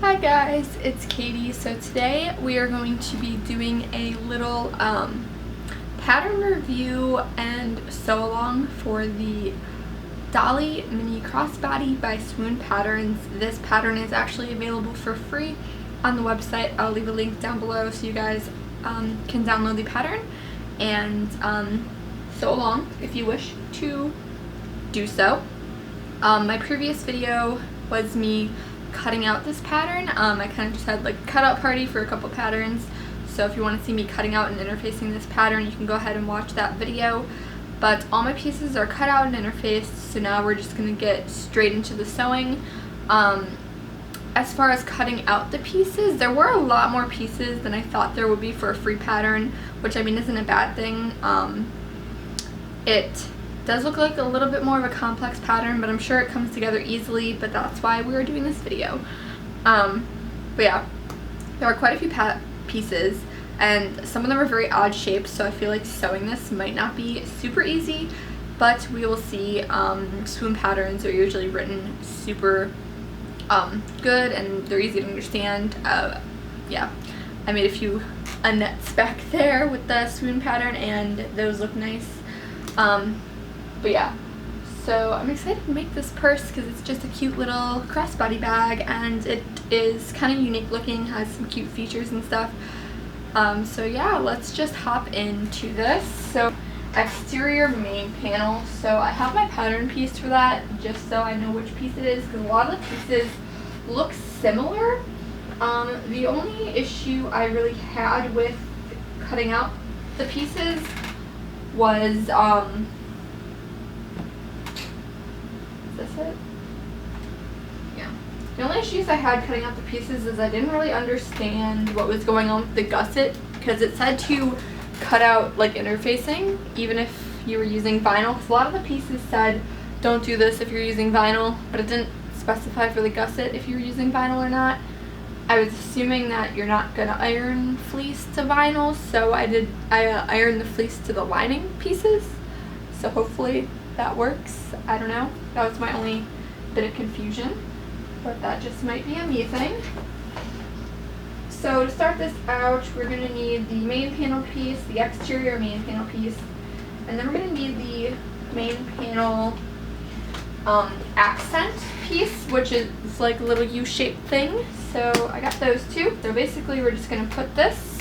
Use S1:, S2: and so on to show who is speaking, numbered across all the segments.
S1: Hi guys, it's Katie. So today we are going to be doing a little pattern review and sew along for the Dollie Mini Crossbody by Swoon Patterns. This pattern is actually available for free on the website. I'll leave a link down below so you guys can download the pattern and sew along if you wish to do so. My previous video was me cutting out this pattern. I kind of just had like a cutout party for a couple patterns, so if you want to see me cutting out and interfacing this pattern, you can go ahead and watch that video. But all my pieces are cut out and interfaced, so now we're just going to get straight into the sewing. As far as cutting out the pieces, there were a lot more pieces than I thought there would be for a free pattern, which I mean isn't a bad thing. It does look like a little bit more of a complex pattern, but I'm sure it comes together easily, but that's why we are doing this video. But yeah, there are quite a few pieces, and some of them are very odd shapes, so I feel like sewing this might not be super easy, but we will see. Swoon patterns are usually written super good, and they're easy to understand. Yeah, I made a few unnets back there with the Swoon pattern, and those look nice. But yeah, so I'm excited to make this purse because it's just a cute little crossbody bag, and it is kind of unique looking, has some cute features and stuff. So yeah, let's just hop into this. So exterior main panel. So I have my pattern piece for that just so I know which piece it is, because a lot of the pieces look similar. The only issue I really had with cutting out the pieces was, is this it? Yeah. The only issues I had cutting out the pieces is I didn't really understand what was going on with the gusset, because it said to cut out like interfacing even if you were using vinyl, because a lot of the pieces said don't do this if you're using vinyl, but it didn't specify for the gusset if you were using vinyl or not. I was assuming that you're not going to iron fleece to vinyl, so I ironed the fleece to the lining pieces, so hopefully that works. I don't know. That was my only bit of confusion, but that just might be a me thing. So to start this out, we're going to need the main panel piece, the exterior main panel piece, and then we're going to need the main panel accent piece, which is like a little U-shaped thing. So I got those two. So basically we're just going to put this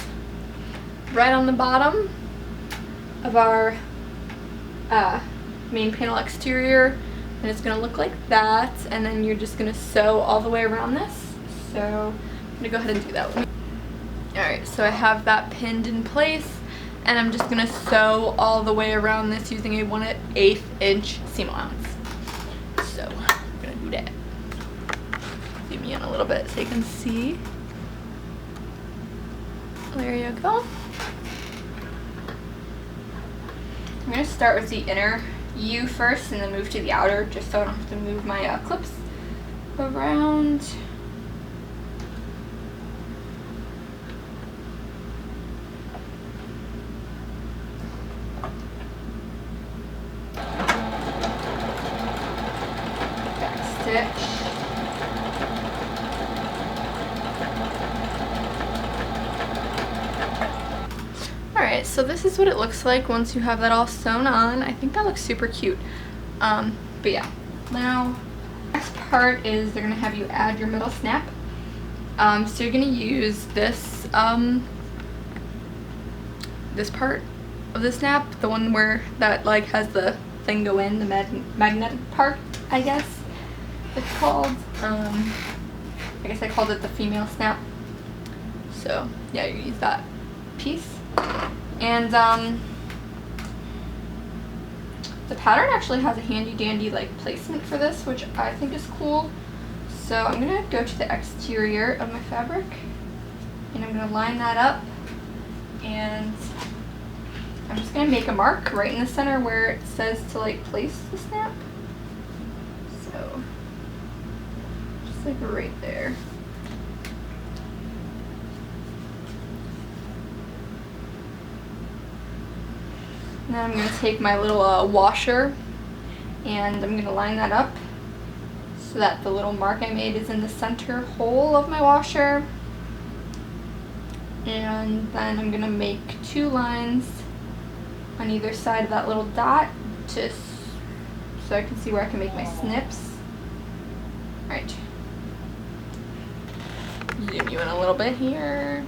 S1: right on the bottom of our main panel exterior, and it's going to look like that, and then you're just going to sew all the way around this. So I'm going to go ahead and do that with me. Alright, so I have that pinned in place, and I'm just going to sew all the way around this using a 1/8 inch seam allowance. So I'm going to do that. Zoom in a little bit so you can see. There you go. I'm going to start with the inner U first and then move to the outer, just so I don't have to move my clips around. Back stitch. Alright, so this is what it looks like once you have that all sewn on. I think that looks super cute. But yeah, now the next part is they're going to have you add your middle snap. So you're going to use this, this part of the snap, the one where that like has the thing go in, the magnetic part, I guess it's called. I guess I called it the female snap. So yeah, you use that piece. And the pattern actually has a handy dandy like placement for this, which I think is cool. So I'm gonna go to the exterior of my fabric, and I'm gonna line that up, and I'm just gonna make a mark right in the center where it says to like place the snap. So just like right there. And then I'm going to take my little washer, and I'm going to line that up so that the little mark I made is in the center hole of my washer. And then I'm gonna make 2 lines on either side of that little dot, just so I can see where I can make my snips. Alright. Zoom you in a little bit here.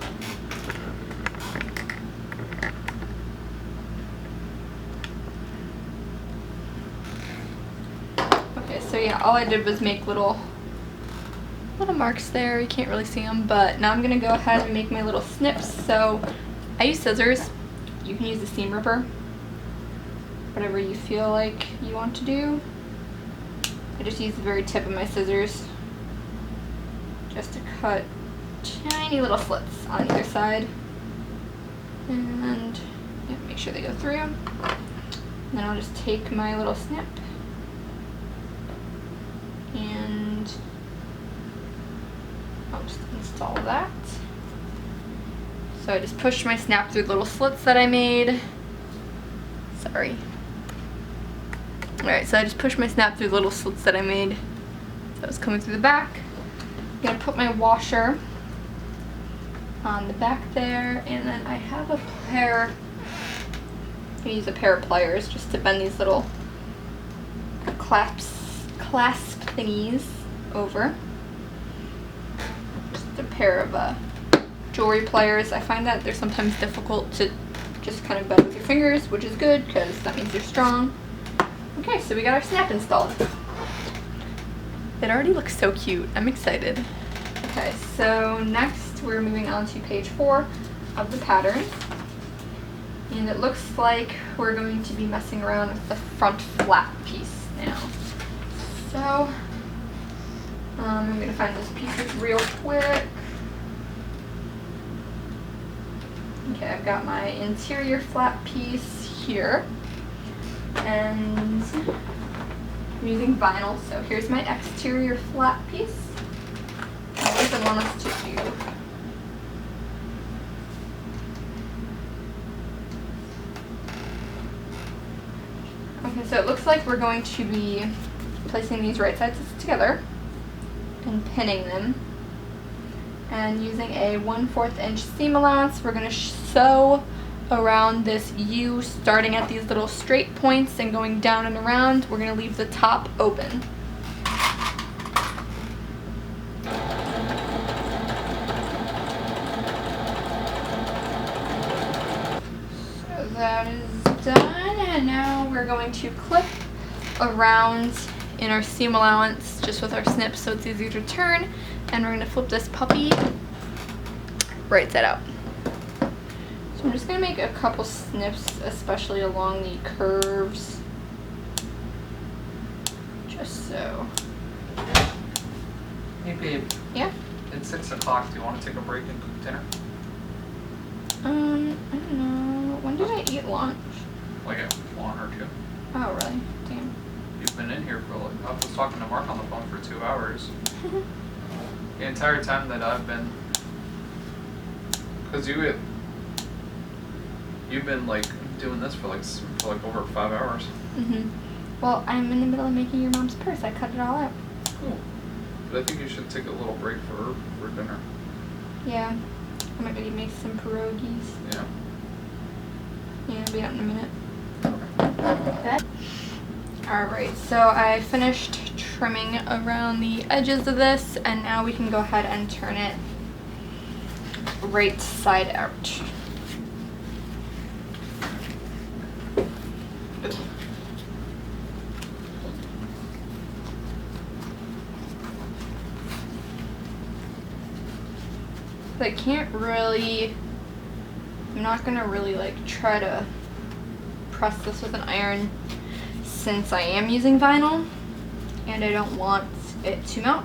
S1: Okay, so yeah, all I did was make little marks there. You can't really see them, but now I'm gonna go ahead and make my little snips. So I use scissors. You can use a seam ripper, whatever you feel like you want to do. I just use the very tip of my scissors just to cut tiny little slits on either side, and yeah, make sure they go through. And then I'll just take my little snip and I'll just install that. So I just pushed my snap through the little slits that I made. Sorry. Alright, so I just pushed my snap through the little slits that I made. So it's coming through the back. I'm going to put my washer on the back there, and then I have a pair, I'm going to use a pair of pliers just to bend these little clasp thingies over. Just a pair of jewelry pliers. I find that they're sometimes difficult to just kind of bend with your fingers, which is good because that means they're strong. Okay, so we got our snap installed. It already looks so cute. I'm excited. Okay, so next we're moving on to page 4 of the pattern. And it looks like we're going to be messing around with the front flap piece now. So I'm going to find those pieces real quick. Okay, I've got my interior flap piece here. And I'm using vinyl, so here's my exterior flap piece. What does it want us to do? Okay, so it looks like we're going to be placing these right sides together and pinning them. And using a 1/4 inch seam allowance, we're going to sew around this U, starting at these little straight points and going down and around. We're going to leave the top open. So that is done, and now we're going to clip around in our seam allowance just with our snips so it's easier to turn, and we're going to flip this puppy right side out. I'm just going to make a couple snips, especially along the curves, just so.
S2: Hey babe.
S1: Yeah?
S2: It's 6 o'clock. Do you want to take a break and cook dinner?
S1: I don't know. When did I eat lunch?
S2: Like at 1 or 2.
S1: Oh, really? Damn.
S2: You've been in here for like, I was talking to Mark on the phone for 2 hours. The entire time that I've been, because you've been like doing this for like over 5 hours.
S1: Well, I'm in the middle of making your mom's purse. I cut it all out.
S2: Cool. But I think you should take a little break for dinner.
S1: Yeah. I might maybe make some pierogies.
S2: Yeah.
S1: Yeah, I'll be out in a minute.
S2: Okay.
S1: Alright, so I finished trimming around the edges of this, and now we can go ahead and turn it right side out. I can't really, I'm not gonna really like try to press this with an iron since I am using vinyl and I don't want it to melt.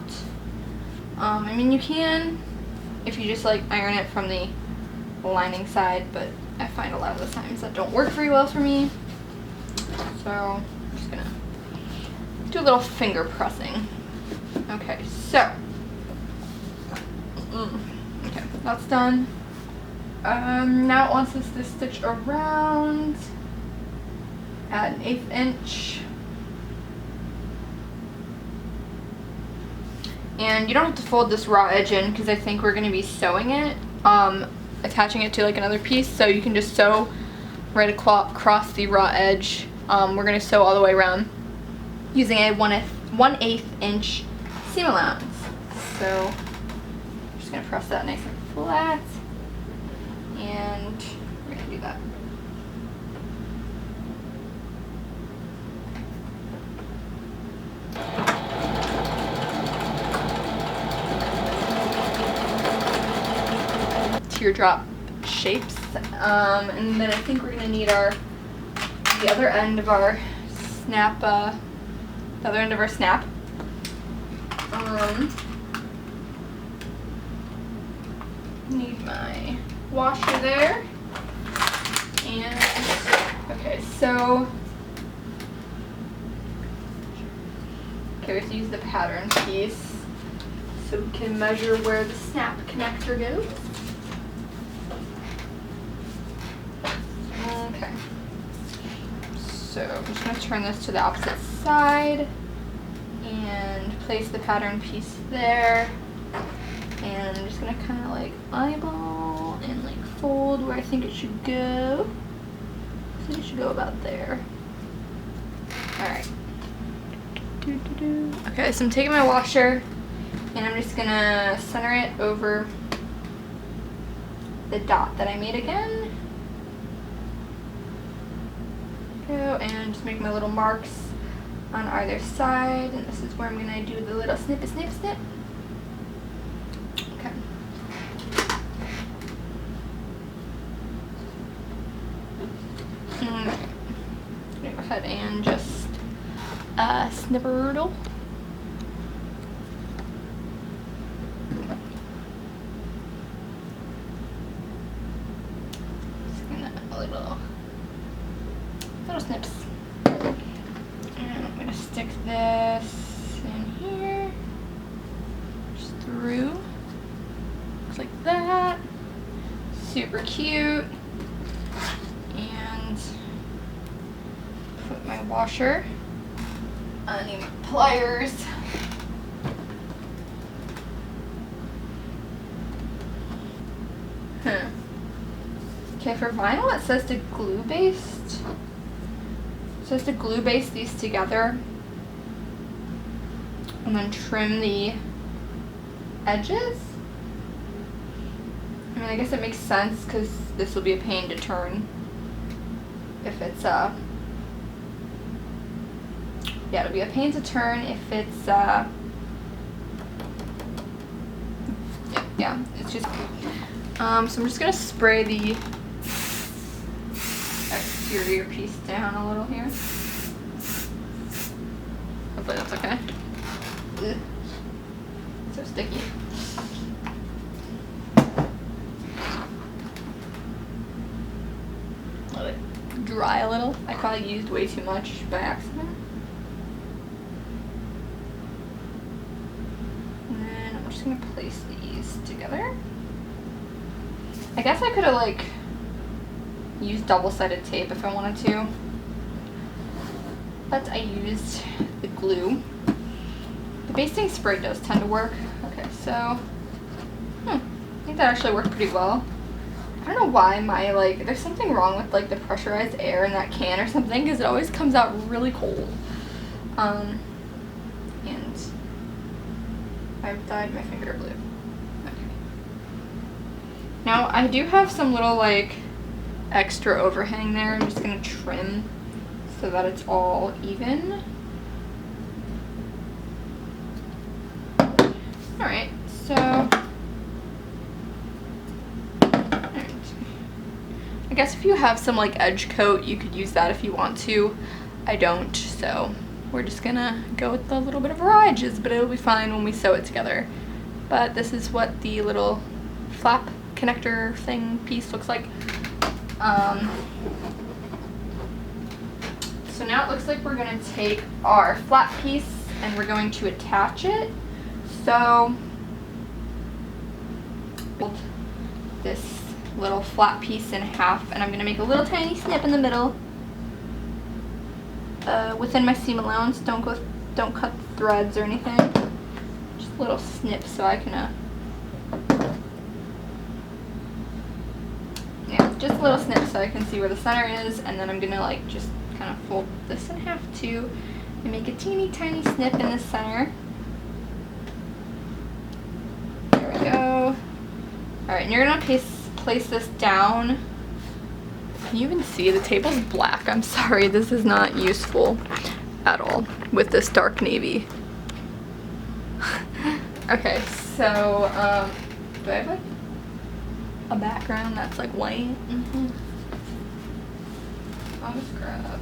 S1: I mean, you can if you just like iron it from the lining side, but I find a lot of the times that don't work very well for me. So I'm just gonna do a little finger pressing. Okay, so okay, that's done. Now it wants us to stitch around at 1/8 inch. And you don't have to fold this raw edge in because I think we're going to be sewing it, attaching it to like another piece, so you can just sew right across the raw edge. We're going to sew all the way around using a 1/8 inch seam allowance. So I'm just going to press that nice and flat, and we're going to do that. Teardrop shapes, and then I think we're gonna need the other end of our snap. Need my washer there, and okay, so we have to use the pattern piece so we can measure where the snap connector goes. Okay, so I'm just going to turn this to the opposite side and place the pattern piece there, and I'm just going to kind of like eyeball and like fold where I think it should go. I think it should go about there. Alright. Okay, so I'm taking my washer and I'm just going to center it over the dot that I made again. And just make my little marks on either side, and this is where I'm going to do the little snip. Okay. I'm going to go ahead and just snippertle. Just going to little snips. And I'm gonna stick this in here, just through. Looks like that. Super cute. And put my washer. I need my pliers. Okay, for vinyl it says to glue baste. So it's to glue baste these together and then trim the edges. I mean, I guess it makes sense because this will be a pain to turn if it's yeah, it'll be a pain to turn if it's yeah, it's just so I'm just gonna spray the exterior piece down a little here. Hopefully that's okay. Ugh. So sticky. Let it dry a little. I probably used way too much by accident. And then I'm just gonna place these together. I guess I could have like used double-sided tape if I wanted to, but I used the glue. The basting spray does tend to work. Okay, so I think that actually worked pretty well. I don't know why my there's something wrong with like the pressurized air in that can or something, because it always comes out really cold. And I've dyed my finger blue. Okay. Now I do have some little like extra overhang there. I'm just gonna trim so that it's all even. Alright, so I guess if you have some like edge coat, you could use that if you want to. I don't, so we're just gonna go with a little bit of raw edges, but it'll be fine when we sew it together. But this is what the little flap connector thing piece looks like. So now it looks like we're going to take our flat piece and we're going to attach it. So fold this little flat piece in half, and I'm going to make a little tiny snip in the middle within my seam allowance. Don't cut threads or anything. Just little snip so I can, yeah, just a little snip so I can see where the center is, and then I'm gonna like just kind of fold this in half too and make a teeny tiny snip in the center. There we go. Alright, and you're gonna place this down. Can you even see? The table's black. I'm sorry, this is not useful at all with this dark navy. Okay, so, do I have like a background that's like white? I'll just grab.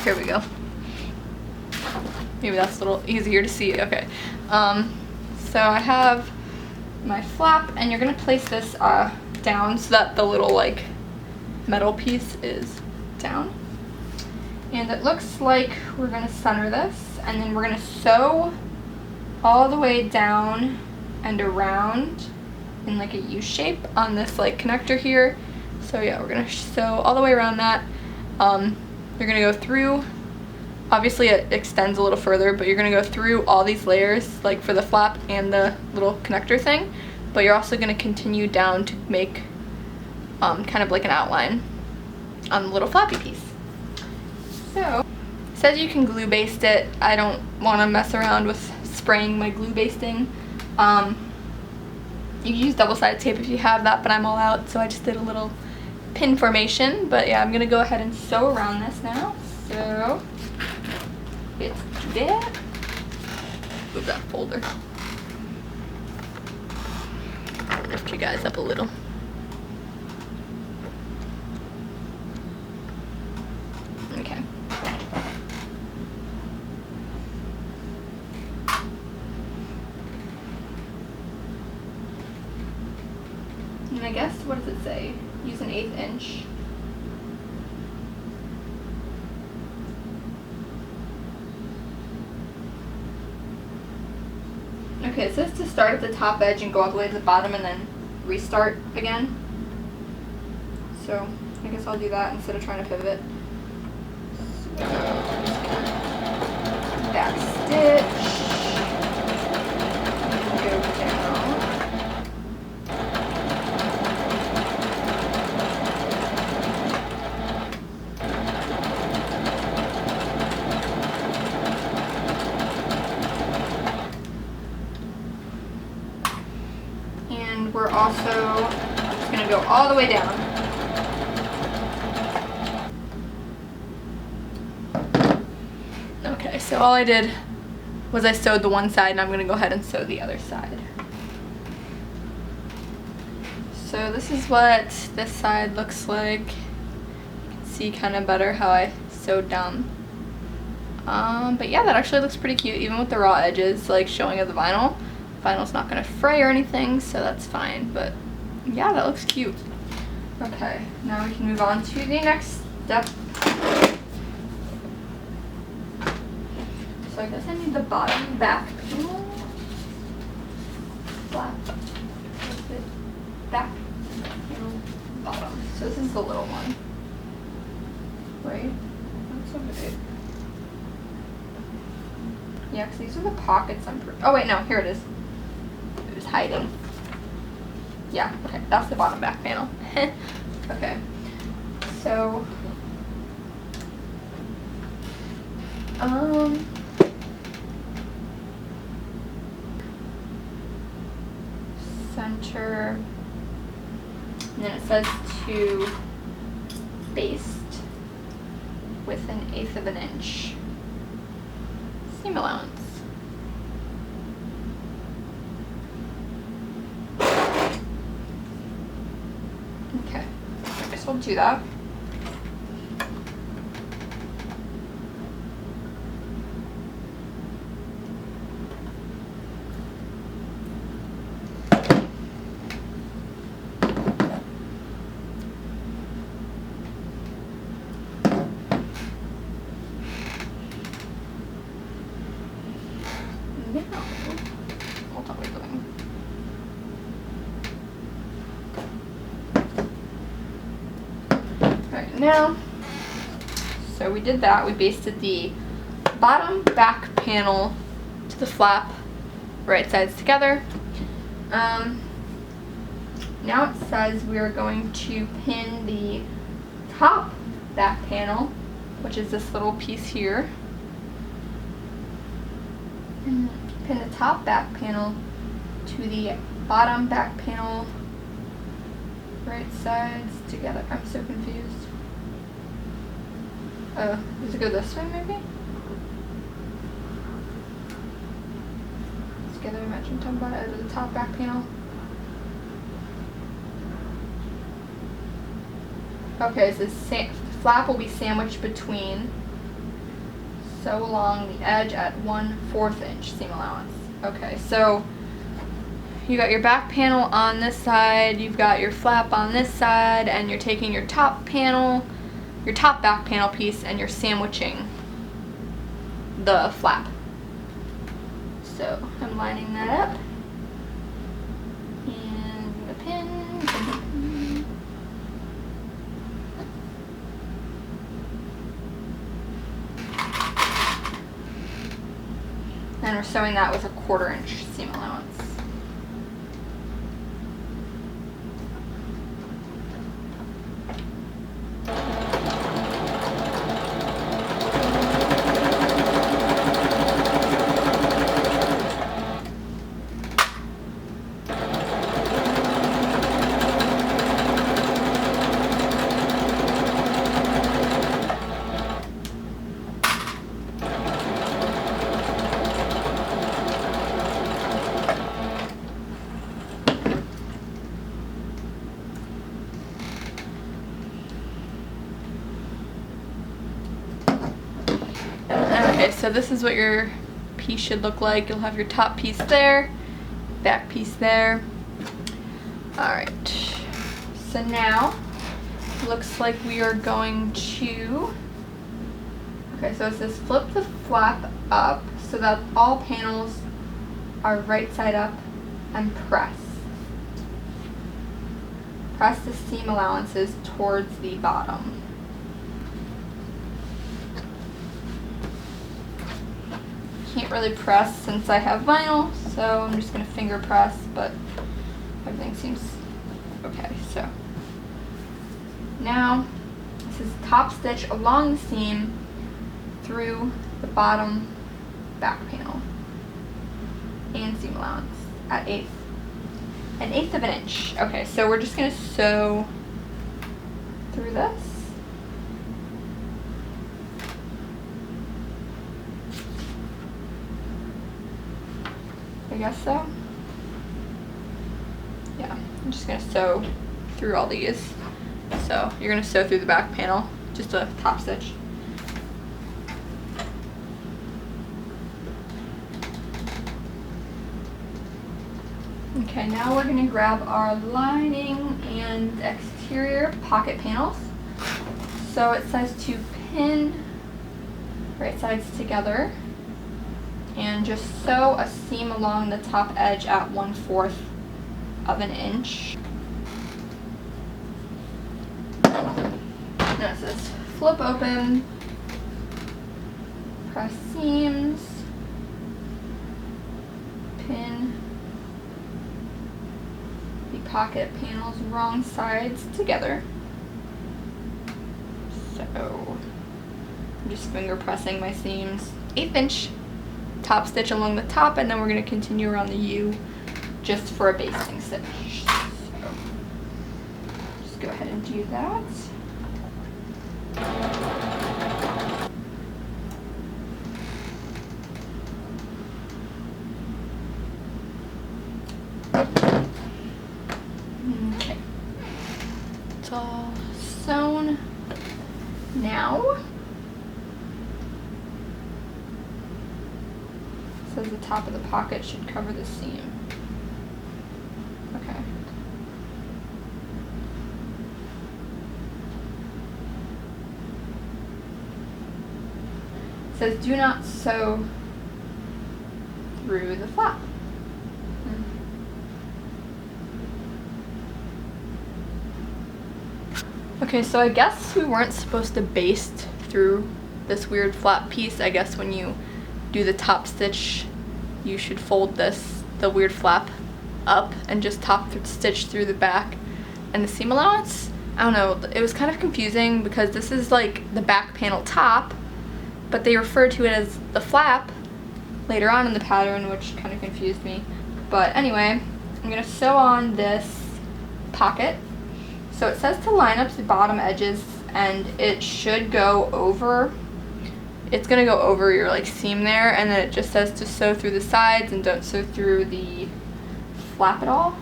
S1: Here we go. Maybe that's a little easier to see. Okay. So I have my flap, and you're gonna place this down so that the little like metal piece is down. And it looks like we're gonna center this, and then we're gonna sew all the way down and around in like a U shape on this like connector here. So yeah, we're gonna sew all the way around that. You're gonna go through, obviously it extends a little further, but you're gonna go through all these layers like for the flap and the little connector thing, but you're also gonna continue down to make kind of like an outline on the little flappy piece. So, it says you can glue baste it. I don't wanna mess around with spraying my glue basting. You can use double-sided tape if you have that, but I'm all out, so I just did a little pin formation. But yeah, I'm gonna go ahead and sew around this now. So let's do that. Move that folder. I'll lift you guys up a little. Okay. And I guess, what does it say? Use an 1/8 inch. Okay, it says to start at the top edge and go all the way to the bottom and then restart again. So I guess I'll do that instead of trying to pivot. So, back stitch. Go down. We're also just going to go all the way down. Okay, so all I did was I sewed the one side, and I'm going to go ahead and sew the other side. So this is what this side looks like. You can see kind of better how I sewed down. But yeah, that actually looks pretty cute, even with the raw edges, like showing of the vinyl. Vinyl's not gonna fray or anything, so that's fine, but yeah, that looks cute. Okay, now we can move on to the next step. So I guess I need the bottom back panel. Flap. Back panel bottom. So this is the little one. Right? That's so big. Yeah, because these are the pockets oh wait, no, here it is. It was hiding. Yeah, okay, that's the bottom back panel. Okay, so center, and then it says to baste with an 1/8 of an inch seam allowance. Okay, I guess we'll do that. Now, so we did that, we basted the bottom back panel to the flap, right sides together. Now it says we are going to pin the top back panel, which is this little piece here. And pin the top back panel to the bottom back panel, right sides together. I'm so confused. Does it go this way maybe? Together, imagine talking about it over the top back panel. Okay, so the flap will be sandwiched between, sew along the edge at 1/4 inch seam allowance. Okay, so you got your back panel on this side, you've got your flap on this side, and you're taking your top panel, your top back panel piece, and you're sandwiching the flap. So I'm lining that up. And the pin. And we're sewing that with a 1/4 inch seam allowance. Okay, so this is what your piece should look like. You'll have your top piece there, back piece there. Alright, so now looks like we are going to, okay, so it says flip the flap up so that all panels are right side up and press. Press the seam allowances towards the bottom. Can't really press since I have vinyl, so I'm just going to finger press, but everything seems okay. So now this is top stitch along the seam through the bottom back panel and seam allowance at 1/8 of an inch. Okay, so we're just going to sew through this. I guess so. Yeah, I'm just gonna sew through all these. So you're gonna sew through the back panel, just a top stitch. Okay, now we're gonna grab our lining and exterior pocket panels. So it says to pin right sides together and just sew a seam along the top edge at 1/4 of an inch. Now it says flip open, press seams, pin the pocket panels wrong sides together. So I'm just finger pressing my seams. 1/8 inch top stitch along the top, and then we're going to continue around the U just for a basting stitch. So just go ahead and do that. Okay, it's all sewn now. Says the top of the pocket should cover the seam. Okay. It says do not sew through the flap. Okay, so I guess we weren't supposed to baste through this weird flap piece. I guess when you do the top stitch, you should fold the weird flap up and just stitch through the back and the seam allowance. I don't know, it was kind of confusing because this is like the back panel top, but they refer to it as the flap later on in the pattern, which kind of confused me. But anyway, I'm gonna sew on this pocket. So it says to line up the bottom edges, and it should go over, it's gonna go over your like seam there, and then it just says to sew through the sides and don't sew through the flap at all.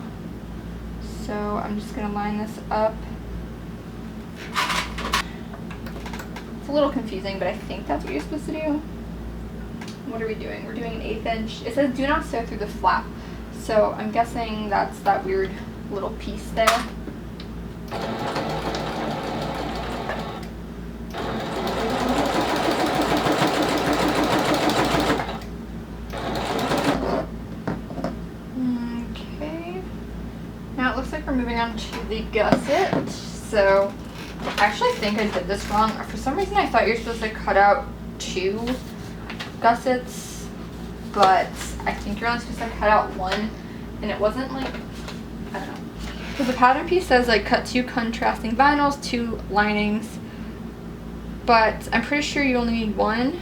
S1: So I'm just gonna line this up. It's a little confusing, but I think that's what you're supposed to do. What are we doing? We're doing an 1/8 inch. It says do not sew through the flap. So I'm guessing that's that weird little piece there. Okay. Now it looks like we're moving on to the gusset. So I actually think I did this wrong. For some reason I thought you're supposed to cut out 2 gussets, but I think you're only supposed to cut out 1, and it wasn't like, I don't know. Because the pattern piece says like cut 2 contrasting vinyls, 2 linings, but I'm pretty sure you only need 1.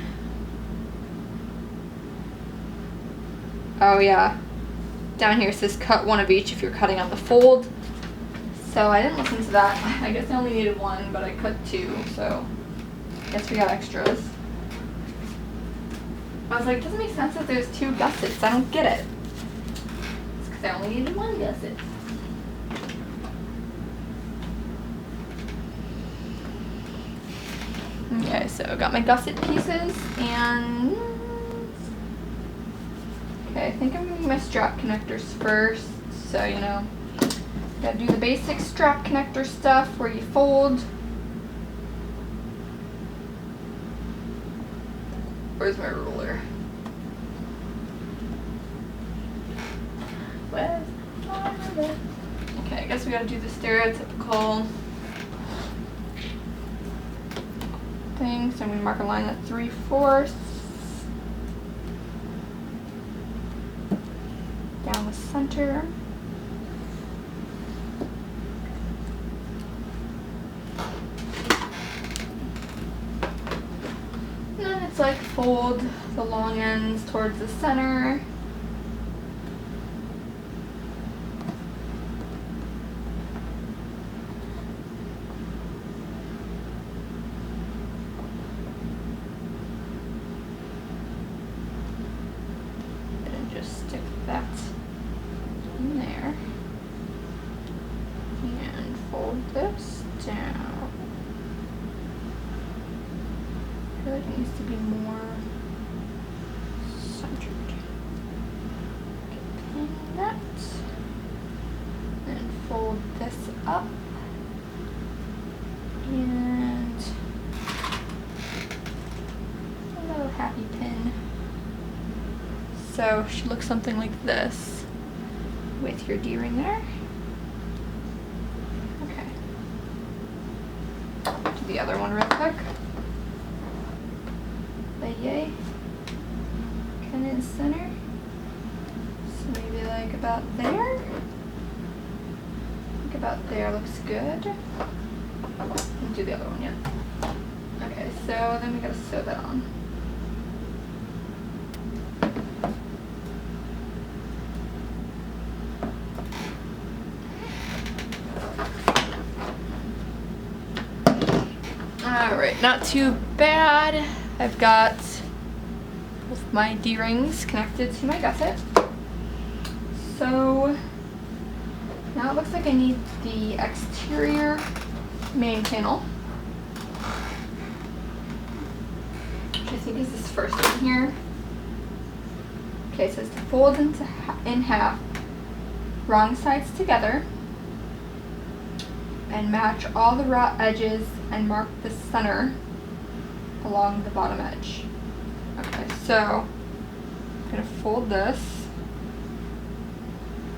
S1: Oh yeah, down here it says cut 1 of each if you're cutting on the fold. So I didn't listen to that. I guess I only needed 1, but I cut 2, so I guess we got extras. I was like, it doesn't make sense that there's 2 gussets. I don't get it. It's because I only needed 1 gusset. Okay, so I got my gusset pieces, and okay, I think I'm gonna do my strap connectors first. So, you know, gotta do the basic strap connector stuff where you fold. Where's my ruler? Where's my ruler? Okay, I guess we gotta do the stereotypical thing. So I'm gonna mark a line at 3/4 down the center. And then it's like fold the long ends towards the center. And just stick that in there. And fold this down. I feel like it needs to be more centered. Okay, pin that. And fold this up. And a little happy pin. So it should look something like this with your D-ring there. Okay. Do the other one real quick. Yay, kind of in the center, so maybe like about there. I think about there looks good. We'll do the other one yet. Okay, so then we gotta sew that on. Alright, not too bad. I've got both my D-rings connected to my gusset. So now it looks like I need the exterior main panel, which I think is this first one here. Okay, it says to fold in half, wrong sides together, and match all the raw edges and mark the center along the bottom edge. Okay, so I'm gonna fold this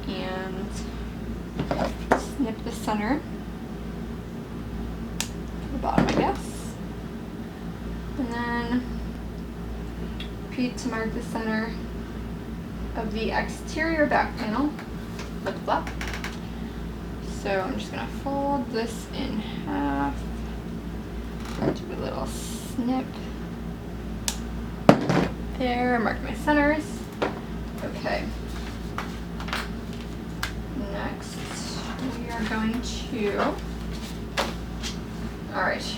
S1: and snip the center to the bottom, I guess. And then feet to mark the center of the exterior back panel. Flip flop. So I'm just gonna fold this in half. Do a little snip there. Mark my centers. Okay. Next, we are going to. All right.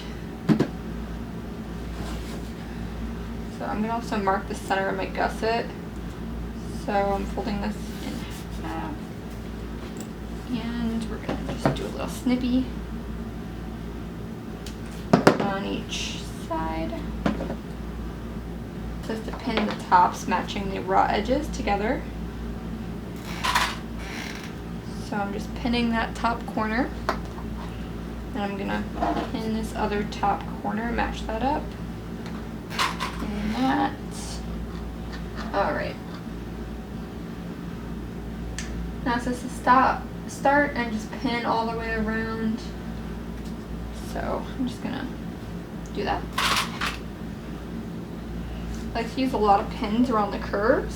S1: So I'm gonna also mark the center of my gusset. So I'm folding this in half. And we're gonna just do a little snippy on each side. Just to pin the tops matching the raw edges together. So I'm just pinning that top corner. And I'm gonna pin this other top corner, match that up. And that. Alright. Now it says to start and just pin all the way around. So I'm just gonna do that. I like to use a lot of pins around the curves,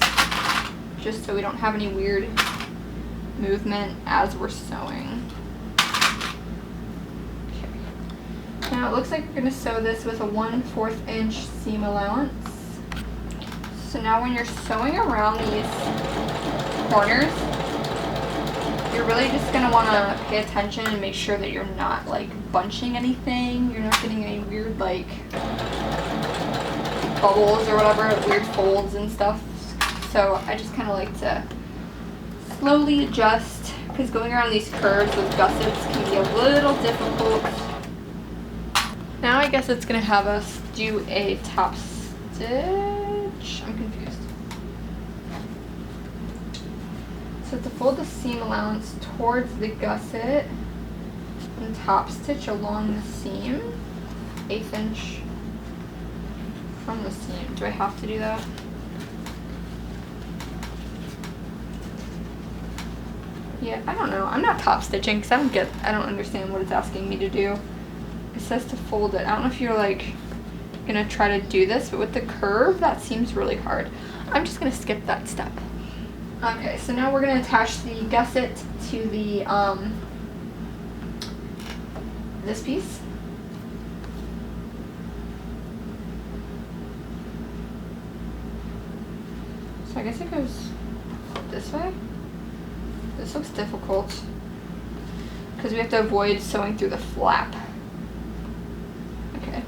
S1: just so we don't have any weird movement as we're sewing. Okay. Now it looks like we're gonna sew this with a 1/4 inch seam allowance. So now when you're sewing around these corners, you're really just going to want to pay attention and make sure that you're not like bunching anything. You're not getting any weird like bubbles or whatever, weird folds and stuff. So I just kind of like to slowly adjust, because going around these curves with gussets can be a little difficult. Now I guess it's going to have us do a top stitch. I'm confused. So to fold the seam allowance towards the gusset and top stitch along the seam, 1/8 inch from the seam. Do I have to do that? Yeah, I don't know. I'm not top stitching because I don't understand what it's asking me to do. It says to fold it. I don't know if you're like gonna try to do this, but with the curve, that seems really hard. I'm just gonna skip that step. Okay, so now we're going to attach the gusset to the, this piece. So I guess it goes this way. This looks difficult because we have to avoid sewing through the flap. Okay.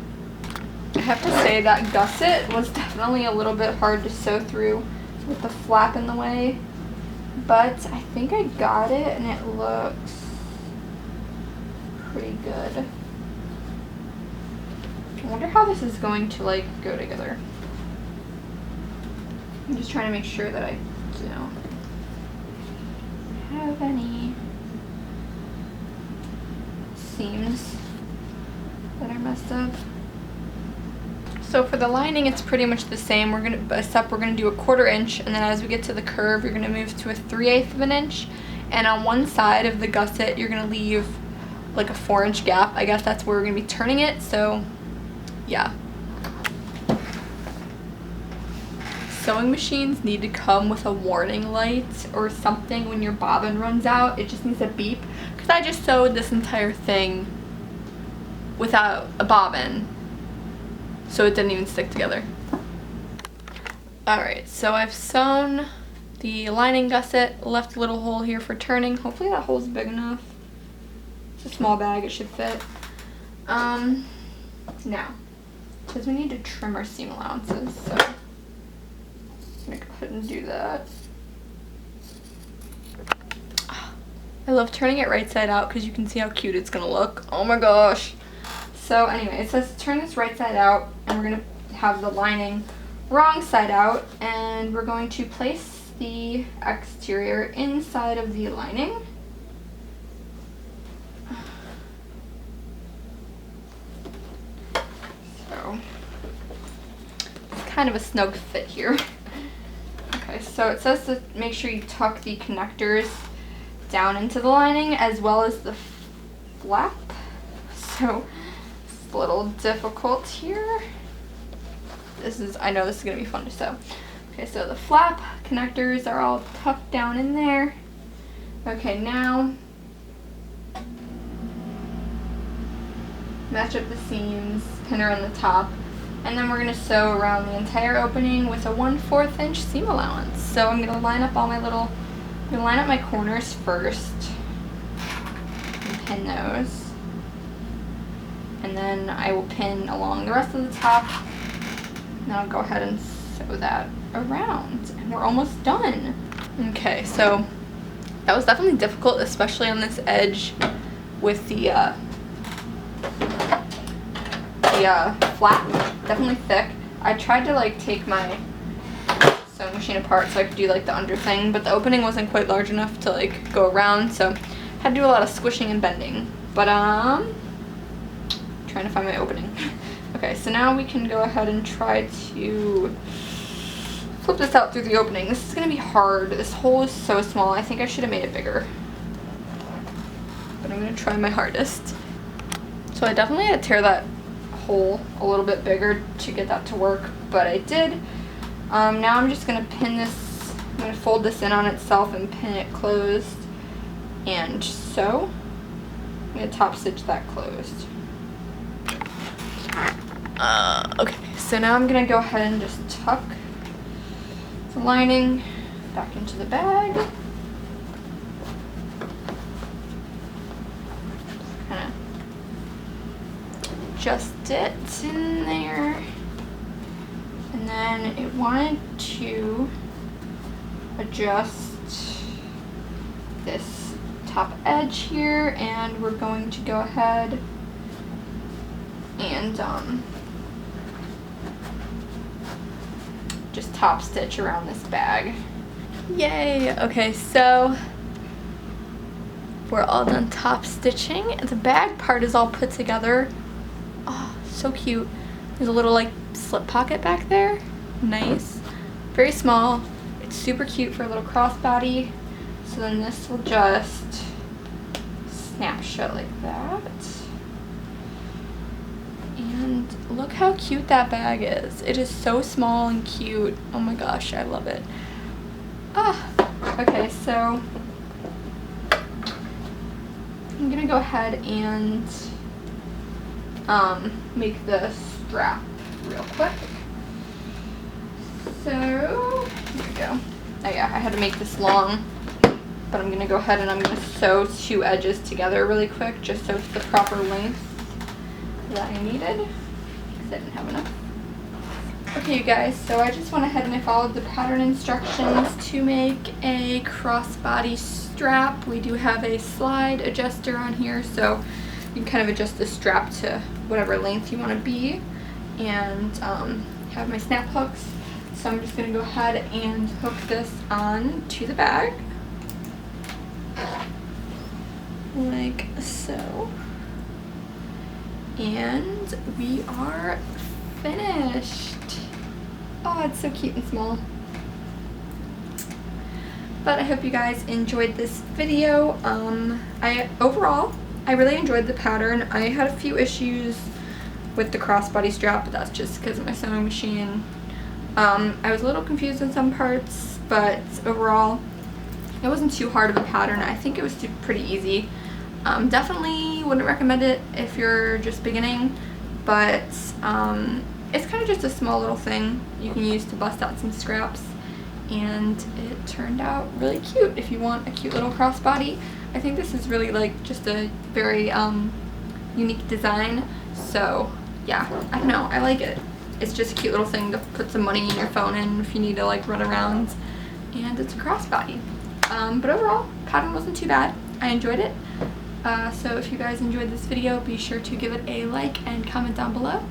S1: I have to say that gusset was definitely a little bit hard to sew through with the flap in the way, but I think I got it and it looks pretty good. I wonder how this is going to like go together. I'm just trying to make sure that I don't have any seams that are messed up. So for the lining, it's pretty much the same. Except we're gonna do a 1/4 inch, and then as we get to the curve, you're gonna move to a 3/8 of an inch. And on one side of the gusset, you're gonna leave like a 4 inch gap. I guess that's where we're gonna be turning it. So, yeah. Sewing machines need to come with a warning light or something when your bobbin runs out. It just needs a beep, because I just sewed this entire thing without a bobbin. So it didn't even stick together. Alright, so I've sewn the lining gusset, left a little hole here for turning. Hopefully that hole's big enough. It's a small bag, it should fit. Now, because we need to trim our seam allowances, so I'm gonna go ahead and do that. I love turning it right side out because you can see how cute it's gonna look. Oh my gosh. So anyway, it says turn this right side out, and we're going to have the lining wrong side out, and we're going to place the exterior inside of the lining. So it's kind of a snug fit here. Okay, so it says to make sure you tuck the connectors down into the lining as well as the flap. So a little difficult here. I know this is gonna be fun to sew. Okay, so the flap connectors are all tucked down in there. Okay, now match up the seams, pin her on the top, and then we're gonna sew around the entire opening with a 1/4 inch seam allowance. So I'm gonna line up my corners first and pin those. And then I will pin along the rest of the top. And I'll go ahead and sew that around. And we're almost done. Okay, so that was definitely difficult, especially on this edge with the flap, definitely thick. I tried to like take my sewing machine apart so I could do like the under thing, but the opening wasn't quite large enough to like go around, so I had to do a lot of squishing and bending. But trying to find my opening. Okay, so now we can go ahead and try to flip this out through the opening. This is gonna be hard. This hole is so small. I think I should have made it bigger, but I'm gonna try my hardest. So I definitely had to tear that hole a little bit bigger to get that to work, but I did. Now I'm just gonna pin this, I'm gonna fold this in on itself and pin it closed and sew. I'm gonna top stitch that closed. Okay, so now I'm gonna go ahead and just tuck the lining back into the bag. Kind of adjust it in there. And then it wanted to adjust this top edge here, and we're going to go ahead and just top stitch around this bag. Yay! Okay, so we're all done top stitching. The bag part is all put together. Oh, so cute. There's a little like slip pocket back there. Nice. Very small. It's super cute for a little crossbody. So then this will just snap shut like that. And look how cute that bag is. It is so small and cute. Oh my gosh, I love it. Okay, so I'm gonna go ahead and make the strap real quick. So here we go. Oh yeah, I had to make this long, but I'm gonna go ahead and I'm gonna sew two edges together really quick just so it's the proper length that I needed, because I didn't have enough. Okay, you guys, so I just went ahead and I followed the pattern instructions to make a crossbody strap. We do have a slide adjuster on here, so you can kind of adjust the strap to whatever length you want to be, and have my snap hooks. So I'm just going to go ahead and hook this on to the bag, like so. And we are finished. Oh, it's so cute and small. But I hope you guys enjoyed this video. Overall, I really enjoyed the pattern. I had a few issues with the crossbody strap, but that's just because of my sewing machine. I was a little confused in some parts, but overall, it wasn't too hard of a pattern. I think it was pretty easy. Definitely wouldn't recommend it if you're just beginning, but it's kind of just a small little thing you can use to bust out some scraps, and it turned out really cute. If you want a cute little crossbody, I think this is really like just a very unique design. So yeah, I don't know, I like it. It's just a cute little thing to put some money in your phone in if you need to like run around, and it's a crossbody. But overall, pattern wasn't too bad. I enjoyed it. So if you guys enjoyed this video, be sure to give it a like and comment down below.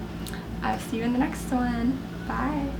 S1: I'll see you in the next one. Bye.